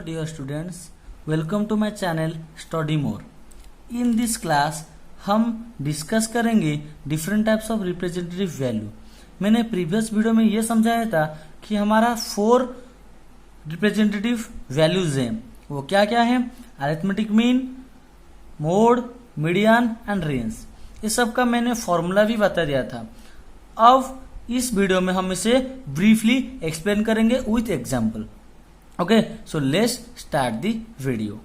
dear students, welcome to my channel Study More. In this class हम discuss करेंगे different types of representative value. मैंने previous video में ये समझाया था कि हमारा 4 रिप्रेजेंटेटिव वैल्यूज हैं। वो क्या क्या है? Arithmetic mean, mode, median and range. इस सब का मैंने फॉर्मूला भी बता दिया था। अब इस वीडियो में हम इसे ब्रीफली एक्सप्लेन करेंगे with example. Okay, so let's start the video.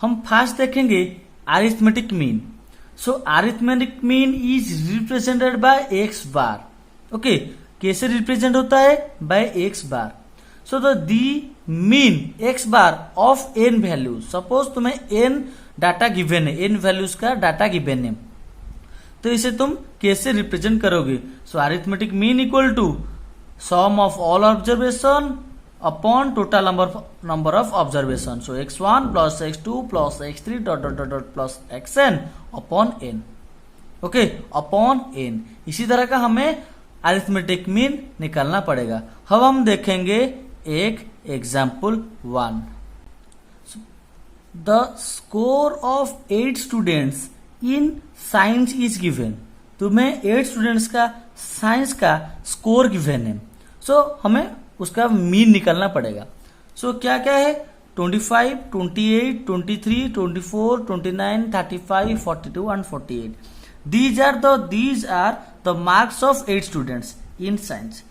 हम फास्ट देखेंगे arithmetic mean. So arithmetic mean is represented by X bar. Okay, कैसे रिप्रेजेंट होता है? By X bar. So the mean X bar of N value. Suppose तुम्हें N data given है, N values का data given है, तो इसे तुम कैसे रिप्रेजेंट करोगे? So arithmetic mean equal to sum of all observation upon total number of observation. So x1 plus x2 plus x3 dot dot dot dot plus xn upon n। Okay, upon n। इसी तरह का हमें arithmetic mean निकालना पड़ेगा। अब हम देखेंगे एक example 1। The score of 8 students in science is given. तुम्हें 8 स्टूडेंट्स का साइंस का स्कोर गिवन है। सो हमें उसका मीन निकालना पड़ेगा। सो क्या क्या है? 25, 28, 23, 24, 29, 35, 42 and 48। These are the marks of 8 students in science।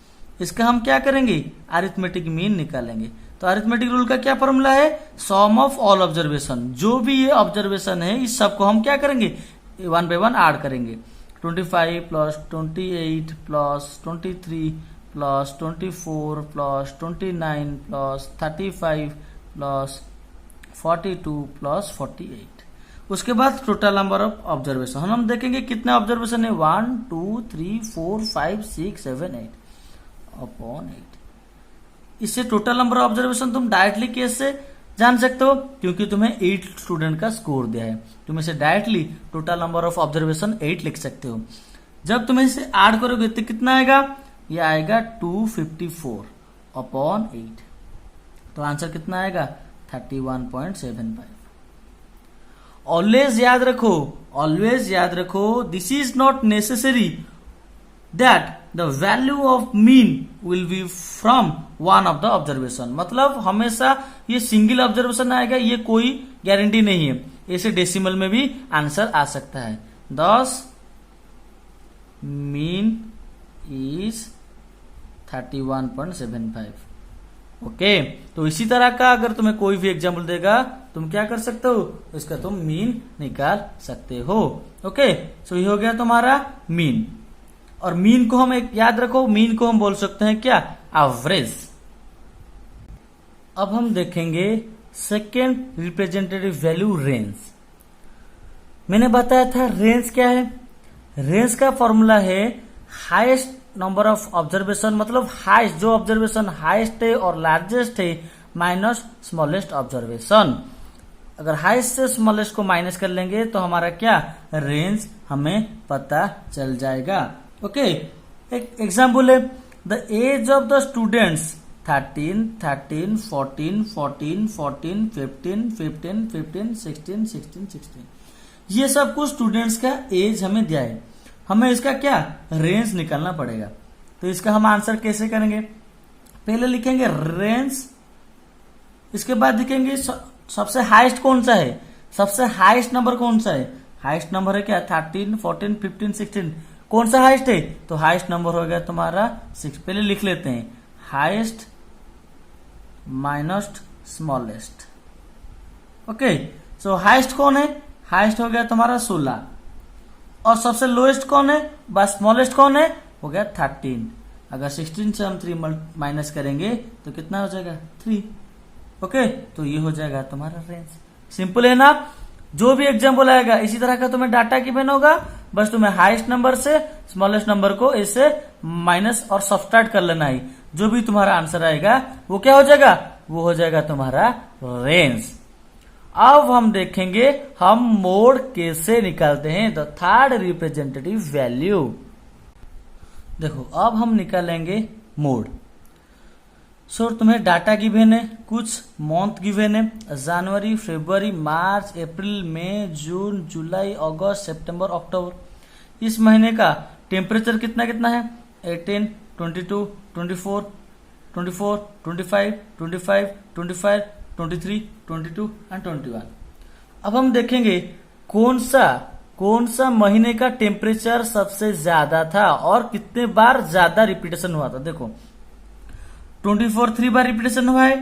इसका हम क्या करेंगे? अरिथमेटिक मीन निकालेंगे। तो अरिथमेटिक रूल का क्या फॉर्मूला है? सम ऑफ ऑल ऑब्जर्वेशन। जो भी ये ऑब्जर्वेशन है इस सबको हम क्या करेंगे? 1 by 1 ऐड करेंगे। 25 plus 28 plus 23 plus 24 plus 29 plus 35 plus 42 plus 48। उसके बाद टोटल नंबर ऑफ ऑब्जर्वेशन हम देखेंगे कितने ऑब्जर्वेशन है। 1 2 3 4 5 6 7 8 अपॉन 8। इससे टोटल नंबर ऑफ ऑब्जर्वेशन तुम डायरेक्टली कैसे जान सकते हो? क्योंकि तुम्हें 8 स्टूडेंट का स्कोर दिया है। तुम इसे directly total number of observation 8 लिख सकते हो। जब तुम इसे ऐड करोगे तो कितना आएगा? ये आएगा 254 अपॉन 8। तो आंसर कितना आएगा? 31.75। ऑलवेज याद रखो this is not necessary that the value of mean will be from one of the observation. मतलब हमेशा ये सिंगल ऑब्जर्वेशन आएगा, ये कोई गारंटी नहीं है। ऐसे डेसिमल में भी आंसर आ सकता है। 10 मीन इज 31.75। ओके, तो इसी तरह का अगर तुम्हें कोई भी एग्जाम्पल देगा तुम क्या कर सकते हो? इसका तुम मीन निकाल सकते हो। ओके, सो ये हो गया तुम्हारा मीन। और मीन को हम एक याद रखो, मीन को हम बोल सकते हैं क्या? एवरेज। अब हम देखेंगे सेकेंड रिप्रेजेंटेटिव वैल्यू रेंज। मैंने बताया था रेंज क्या है। रेंज का फॉर्मूला है हाईएस्ट नंबर ऑफ ऑब्जर्वेशन, मतलब हाईएस्ट जो ऑब्जर्वेशन हाईएस्ट है और लार्जेस्ट है माइनस स्मॉलेस्ट ऑब्जर्वेशन। अगर हाईएस्ट से स्मॉलेस्ट को माइनस कर लेंगे तो हमारा क्या रेंज हमें पता चल जाएगा। ओके, एक एग्जाम्पल है the age of the students 13, 13, 14, 14, 14, 15, 15, 15, 16, 16, 16। ये सब कुछ स्टूडेंट्स का एज हमें दिया है। हमें इसका क्या रेंज निकालना पड़ेगा। तो इसका हम आंसर कैसे करेंगे? पहले लिखेंगे रेंज, इसके बाद लिखेंगे सबसे हाईएस्ट कौन सा है, सबसे हाईएस्ट नंबर कौन सा है। हाईएस्ट नंबर है क्या? 13, 14, 15, 16। कौन सा हाईएस्ट है? तो हाईएस्ट नंबर हो गया तुम्हारा 6। पहले लिख लेते हैं हाईएस्ट माइनस स्मॉलेस्ट। ओके, सो हाईएस्ट कौन है? हाईएस्ट हो गया तुम्हारा 16। और सबसे लोएस्ट कौन है? बस स्मॉलेस्ट कौन है? हो गया 13। अगर 16 से हम 3 माइनस करेंगे तो कितना हो जाएगा? 3। ओके, तो ये हो जाएगा तुम्हारा रेंज। सिंपल है ना? जो भी एग्जाम्पल आएगा इसी तरह का तुम्हें डाटा गिवन होगा, बस तुम्हें हाईएस्ट नंबर से स्मॉलेस्ट नंबर को ऐसे माइनस और सब्ट्रैक्ट कर लेना है। जो भी तुम्हारा आंसर आएगा वो क्या हो जाएगा? वो हो जाएगा तुम्हारा रेंज। अब हम देखेंगे हम मोड कैसे निकालते हैं। The third representative value. देखो, अब हम निकालेंगे मोड। सो तुम्हें डाटा गिवन है, कुछ मंथ गिवन है, जनवरी, फरवरी, मार्च, अप्रैल, मई, जून, जुलाई, अगस्त, सितंबर, अक्टूबर। इस महीने का टेम्परेचर कितना कितना है? 18, 22, 24, 24, 25, 25, 25, 23, 22 एंड 21। अब हम देखेंगे कौन सा महीने का टेम्परेचर सबसे ज्यादा था और कितने बार ज्यादा रिपीटेशन हुआ था। देखो 24 3 बार रिपीटेशन हुआ है,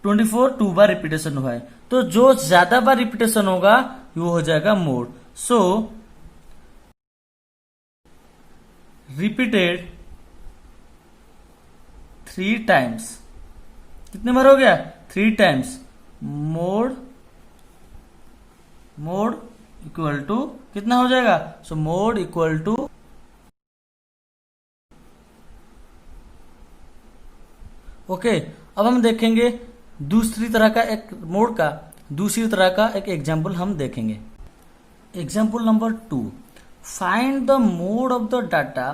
24 2 बार रिपीटेशन हुआ है, तो जो ज्यादा बार रिपीटेशन होगा वो हो जाएगा मोड। सो रिपीटेड 3 टाइम्स, कितने बार हो गया? 3 टाइम्स। मोड इक्वल टू कितना हो जाएगा? So mode equal to okay. अब हम देखेंगे दूसरी तरह का एक मोड का दूसरी तरह का एक एग्जाम्पल हम देखेंगे। Example number 2, find the mode of the data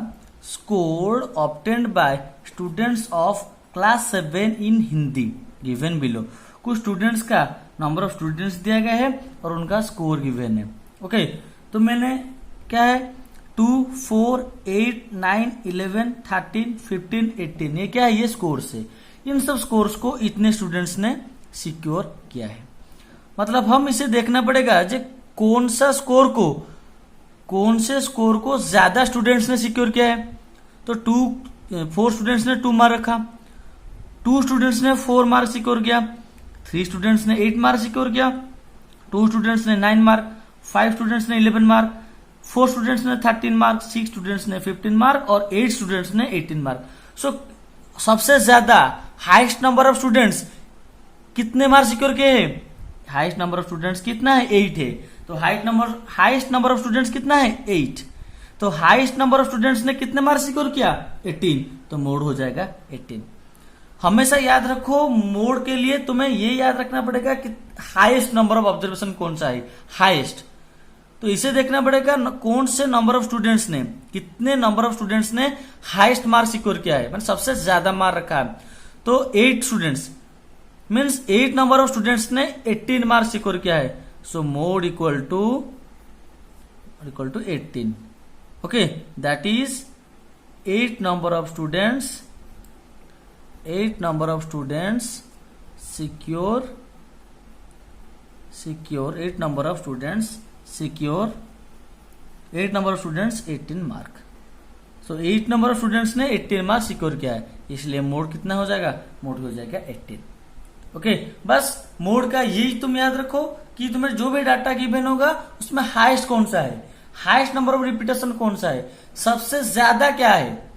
scored obtained by students of class 7 in Hindi given below. कुछ स्टूडेंट्स का नंबर ऑफ स्टूडेंट्स दिया गया है और उनका स्कोर गिवन है। ओके, तो मैंने क्या है 2, 4, 8, 9, 11, 13, 15, 18 ये क्या है? ये स्कोर्स है। इन सब स्कोर्स को इतने स्टूडेंट्स ने सिक्योर किया है। मतलब हम इसे देखना पड़ेगा जो कौन से स्कोर को ज्यादा स्टूडेंट्स ने सिक्योर किया है। तो 4 स्टूडेंट्स ने 2 मार्क रखा, 2 स्टूडेंट्स ने 4 मार्क सिक्योर किया, 3 स्टूडेंट्स ने 8 मार्क सिक्योर किया, 2 स्टूडेंट्स ने 9 मार्क, 5 स्टूडेंट्स ने 11 मार्क, 4 स्टूडेंट्स ने 13 मार्क, 6 स्टूडेंट्स ने 15 मार्क और 8 स्टूडेंट्स ने 18 मार्क। सो सबसे ज्यादा हाईएस्ट नंबर ऑफ स्टूडेंट्स कितने मार्क सिक्योर किए हैं? हाईएस्ट नंबर ऑफ स्टूडेंट्स कितना है? 8 है। तो हाईएस्ट नंबर ऑफ स्टूडेंट्स कितना है? 8। तो हाईएस्ट नंबर ऑफ स्टूडेंट्स ने कितने मार्क सिक्योर किया? 18। तो मोड हो जाएगा 18। हमेशा याद रखो मोड के लिए तुम्हें ये याद रखना पड़ेगा कि हाईएस्ट नंबर ऑफ ऑब्जर्वेशन कौन सा है, हाईएस्ट। तो इसे देखना पड़ेगा कौन से नंबर ऑफ स्टूडेंट्स ने, कितने नंबर ऑफ स्टूडेंट्स ने हाईएस्ट मार्क सिक्योर किया है, मतलब सबसे ज्यादा मार्क रखा है। तो 8 students means 8 number of students ने 18 मार्क सिक्योर किया है। So mode equal to 18। Okay, that is 8 number of students secure 8 number of students secure 8 number of students 18 mark. So 8 number of students ने 18 mark secure किया है, इसलिए mode कितना हो जाएगा? मोड हो जाएगा 18। ओके, बस मोड का यही तुम याद रखो कि तुम्हें जो भी डाटा गिवन होगा उसमें हाईएस्ट कौन सा है, हाईएस्ट नंबर ऑफ रिपीटेशन कौन सा है, सबसे ज्यादा क्या है,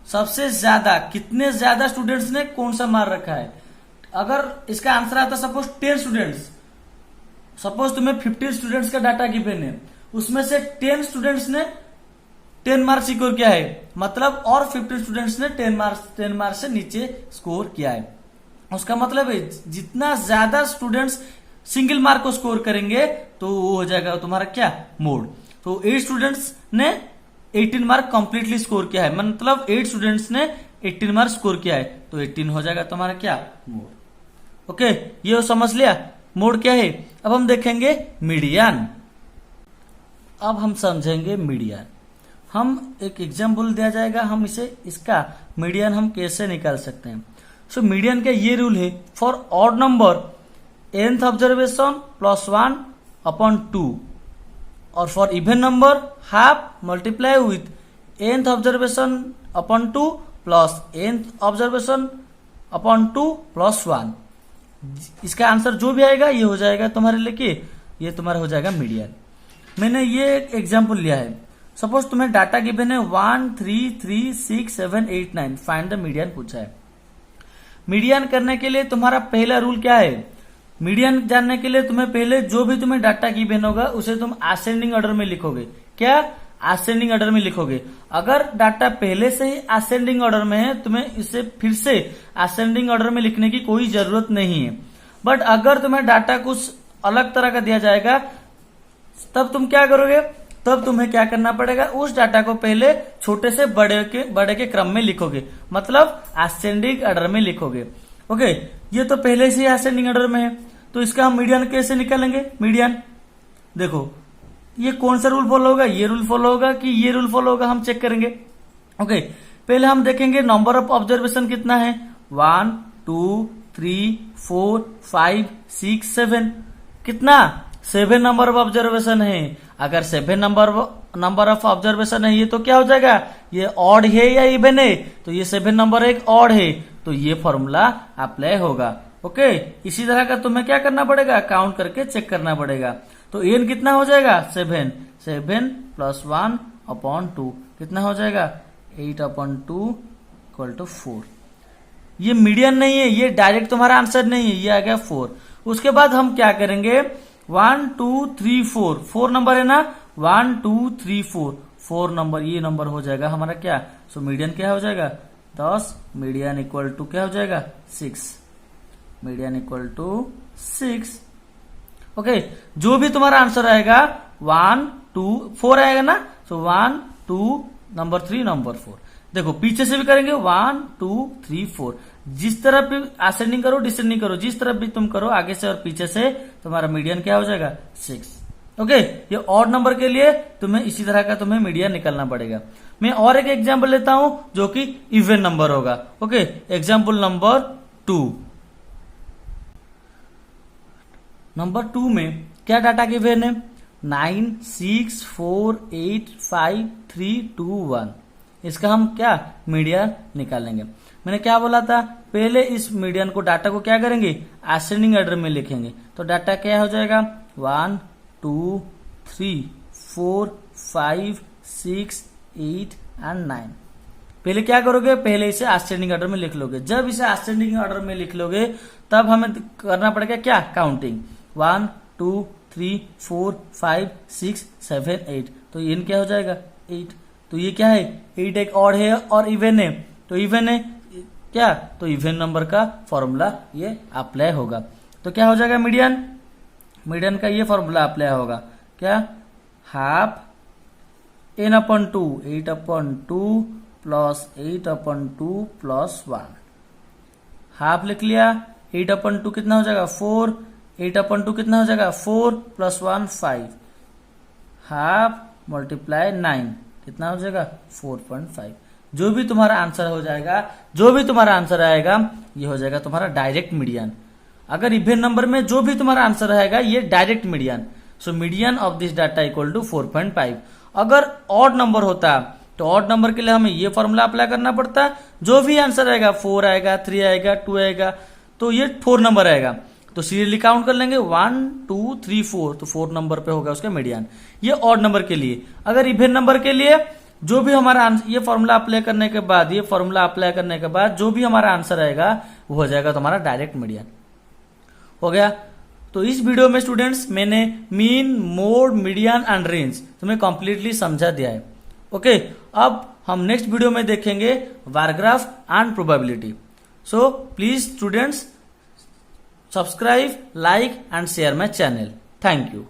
सबसे ज्यादा कितने ज्यादा स्टूडेंट्स ने कौन सा मार्क रखा है। अगर इसका आंसर आता सपोज 10 स्टूडेंट्स, सपोज तुम्हें 15 स्टूडेंट्स का डाटा गिवन है, उसमें से 10 स्टूडेंट्स ने 10 मार्क सिक्योर किया है, मतलब और 15 स्टूडेंट्स ने 10 मार्क से नीचे स्कोर किया है। उसका मतलब है जितना ज्यादा स्टूडेंट्स सिंगल मार्क को स्कोर करेंगे तो वो हो जाएगा तुम्हारा क्या? मोड। तो 8 स्टूडेंट्स ने 18 मार्क कंप्लीटली स्कोर किया है, मतलब 8 स्टूडेंट्स ने 18 मार्क स्कोर किया है, तो 18 हो जाएगा तुम्हारा क्या? मोड। ओके, ये समझ लिया मोड क्या है। अब हम देखेंगे मीडियन। अब हम समझेंगे मीडियन। हम एक एग्जाम्पल दिया जाएगा, हम इसका मीडियन हम कैसे निकाल सकते हैं। सो मीडियन का ये रूल है, for odd number nth observation +1 upon 2 और for even number half multiply with nth observation upon 2 plus nth observation upon 2 + 1। इसका आंसर जो भी आएगा ये हो जाएगा तुम्हारे लिए, ये तुम्हारा हो जाएगा मीडियन। मैंने ये एक एग्जाम्पल लिया है, सपोज तुम्हें डाटा गिवन है 1 3 3 6 7 8 9, फाइंड द मीडियन पूछा है। मीडियन करने के लिए तुम्हारा पहला रूल क्या है? मीडियन जानने के लिए तुम्हें पहले जो भी तुम्हें डाटा गिवन होगा उसे तुम असेंडिंग ऑर्डर में लिखोगे। क्या? असेंडिंग ऑर्डर में लिखोगे। अगर डाटा पहले से ही असेंडिंग ऑर्डर में है तुम्हें इसे फिर से असेंडिंग ऑर्डर में लिखने की कोई जरूरत नहीं है। बट अगर तुम्हें डाटा कुछ अलग तरह का दिया जाएगा तब तुम क्या करोगे? तब तुम्हें क्या करना पड़ेगा, उस डाटा को पहले छोटे से बड़े के क्रम में लिखोगे, मतलब असेंडिंग ऑर्डर में लिखोगे। ओके, ये तो पहले से ही असेंडिंग ऑर्डर में है, तो इसका हम मीडियन कैसे निकालेंगे? मीडियन देखो ये कौन सा रूल फॉलो होगा, ये रूल फॉलो होगा कि ये रूल फॉलो होगा, हम चेक करेंगे। ओके, पहले हम देखेंगे नंबर ऑफ ऑब्जर्वेशन कितना है, 1 2 3 4 5 6 7, कितना 7 नंबर ऑफ ऑब्जर्वेशन है। अगर 7 नंबर ऑफ ऑब्जर्वेशन है ये तो क्या हो जाएगा, ये ऑड है या इवन है, तो ये 7 नंबर एक ऑड है, तो ये फॉर्मूला अप्लाई होगा। ओके, इसी तरह का तुम्हें क्या करना पड़ेगा, काउंट करके चेक करना पड़ेगा। तो एन कितना हो जाएगा, 7 प्लस 1 अपॉन 2 कितना हो जाएगा, 8/2 इक्वल टू 4। ये मीडियन नहीं है, ये डायरेक्ट तुम्हारा आंसर नहीं है, ये आ गया 4। उसके बाद हम क्या करेंगे, 1 2 3 4 नंबर है ना, 1 2 3 4 नंबर, ये नंबर हो जाएगा हमारा क्या, सो मीडियन क्या हो जाएगा 10, मीडियन इक्वल टू क्या हो जाएगा 6, मीडियन इक्वल टू 6। ओके, जो भी तुम्हारा आंसर आएगा 1 2 4 आएगा ना, सो 1 2 नंबर 3 नंबर 4। देखो पीछे से भी करेंगे 1 2 3 4, जिस तरफ भी असेंडिंग करो डिसेंडिंग करो, जिस तरफ भी तुम करो आगे से और पीछे से, तुम्हारा मीडियन क्या हो जाएगा 6। ओके, ये ऑड नंबर के लिए तुम्हें इसी तरह का तुम्हें मीडियन निकालना पड़ेगा। मैं और एक एग्जाम्पल लेता हूं जो कि इवन नंबर होगा। Okay, example number 2। नंबर 2 में क्या डाटा गिवन है, 9 6 4 8 5 3 2 1। इसका हम क्या मीडियन निकालेंगे। मैंने क्या बोला था, पहले इस मीडियन को डाटा को क्या करेंगे, असेंडिंग ऑर्डर में लिखेंगे। तो डाटा क्या हो जाएगा 1 2 3 4 5 6 8 एंड 9। पहले क्या करोगे, पहले इसे असेंडिंग ऑर्डर में लिख लोगे। जब इसे असेंडिंग ऑर्डर में लिख लोगे तब हमें करना पड़ेगा क्या, काउंटिंग 1 2 3 4 5 6 7 8। तो ये क्या हो जाएगा 8। तो ये क्या है, 8 एक ऑड है और इवन है, तो इवन है क्या, तो इवन नंबर का फॉर्मूला ये अप्लाई होगा। तो क्या हो जाएगा मीडियन, मीडियन का ये फॉर्मूला अप्लाई होगा क्या, half n/2 8/2 plus 8/2 plus 1। Half लिख लिया, 8/2 कितना हो जाएगा 4, 8/2 कितना हो जाएगा 4 प्लस 1 5, हाफ मल्टीप्लाई 9 कितना हो जाएगा 4.5। जो भी तुम्हारा आंसर हो जाएगा, जो भी तुम्हारा आंसर आएगा ये हो जाएगा तुम्हारा डायरेक्ट मीडियन। अगर इवन नंबर में जो भी तुम्हारा आंसर आएगा ये direct median. So median of this data equal to 4.5। अगर ऑड नंबर होता तो ऑड नंबर के लिए हमें ये फॉर्मूला अप्लाई करना पड़ता, जो भी आंसर आएगा 4 आएगा 3 आएगा 2 आएगा, तो ये 4 नंबर आएगा, तो सीरियली काउंट कर लेंगे 1 2 3 4, तो 4 नंबर पे होगा उसका मीडियन। ये ऑड नंबर के लिए। अगर इवन नंबर के लिए जो भी हमारा ये फॉर्मूला अप्लाई करने के बाद, ये फॉर्मूला अप्लाई करने के बाद जो भी हमारा आंसर आएगा वो हो जाएगा तुम्हारा डायरेक्ट मीडियन। हो गया। तो इस वीडियो में स्टूडेंट्स मैंने mean, mode, median and range तुम्हें कंप्लीटली समझा दिया है। ओके, अब हम नेक्स्ट वीडियो में देखेंगे bar graph and probability. So please students subscribe, like and share my channel. Thank you.